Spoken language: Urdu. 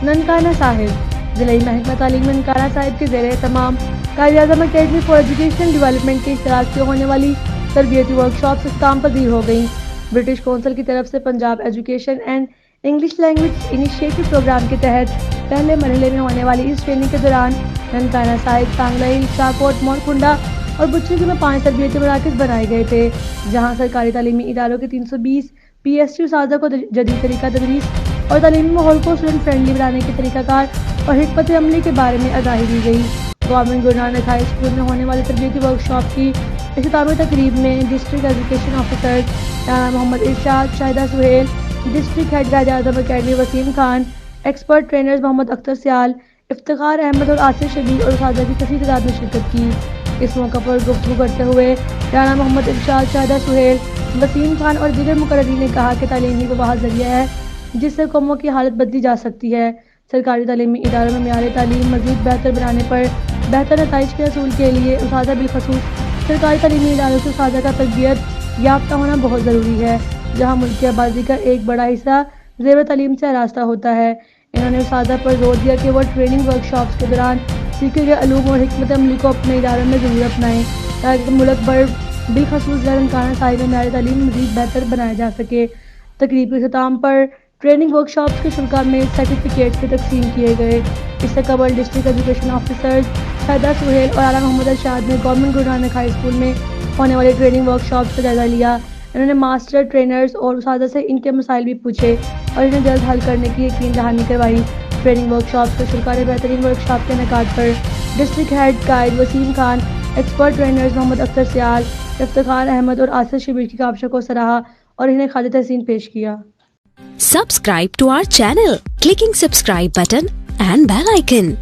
ننکانہ صاحب ضلعی محکمہ تعلیم ننکانہ صاحب کے زیر اہتمام قائد Azam academy for educational development کے اشتراک سے ہونے والی تربیتی ورکشاپس اختتام پذیر ہو گئیں۔ برٹش کونسل کی طرف سے Punjab education and English language initiative program کے تحت پہلے مرحلے میں ہونے والی اس ٹریننگ کے دوران ننکانہ صاحب، کانگڑا ہل، شاہکوٹ، مورکنڈا اور بچھنگی میں 5 تربیتی مراکز بنائے گئے تھے، جہاں سرکاری تعلیمی اداروں کے 320 پی ایس ٹی اساتذہ کو جدید طریقہ تدریس اور تعلیمی ماحول کو اسٹوڈنٹ فرینڈلی بنانے کے طریقہ کار اور حکمت عملی کے بارے میں آگاہی دی گئی۔ Government Guru Nanak high school میں ہونے والی تربیتی ورکشاپ کی اختتامی تقریب میں district education officer Rana Muhammad Irshad, Shahida Sohail, district head Quaid Azam academy Waseem Khan, expert trainers Muhammad Akhtar Sial, Iftikhar Ahmed اور آصف شبیر اور اساتذہ کی کثیر تعداد میں شرکت کی۔ اس موقع پر گفتگو کرتے ہوئے رانا محمد ارشاد، شاہدہ سہیل، وسیم خان اور دیگر مقررین نے کہا کہ تعلیم ہی وہ واحد ذریعہ ہے جس سے قوموں کی حالت بدلی جا سکتی ہے۔ سرکاری تعلیمی اداروں میں معیار تعلیم مزید بہتر بنانے پر بہتر نتائج کے حصول کے لیے اساتذہ بالخصوص سرکاری تعلیمی اداروں کے اساتذہ کا تربیت یافتہ ہونا بہت ضروری ہے، جہاں ملکی آبادی کا ایک بڑا حصہ زیور تعلیم سے آراستہ ہوتا ہے۔ انہوں نے اساتذہ پر زور دیا کہ وہ ٹریننگ ورکشاپس کے دوران سیکھے گئے علوم اور حکمت عملی کو اپنے اداروں میں ضرور اپنائیں تاکہ ملک بھر بالخصوص ضلع ننکانہ صاحب میں معیار تعلیم مزید بہتر بنایا جا سکے۔ تقریب کے اختتام پر ٹریننگ ورکشاپس کے شرکاء میں سرٹیفکیٹس بھی تقسیم کیے گئے۔ اس سے قبل district education officers Shahida Sohail اور رانا محمد ارشاد نے government Guru Nanak high school میں ہونے والی ٹریننگ ورکشاپس کا جائزہ لیا۔ انہوں نے ماسٹر ٹرینرز اور اساتذہ سے ان کے مسائل بھی پوچھے اور انہیں جلد حل کرنے کی یقین دہانی کروائی۔ ٹریننگ ورکشاپس کے شرکاء نے بہترین ورکشاپ کے انعقاد پر ڈسٹرکٹ ہیڈ قائد وسیم خان، ایکسپرٹ ٹرینرز محمد اختر سیال، افتخار احمد اور آصف شبیر کی کاوشوں کو سراہا اور انہیں خراج تحسین پیش کیا۔ Subscribe to our channel, clicking subscribe button and bell icon.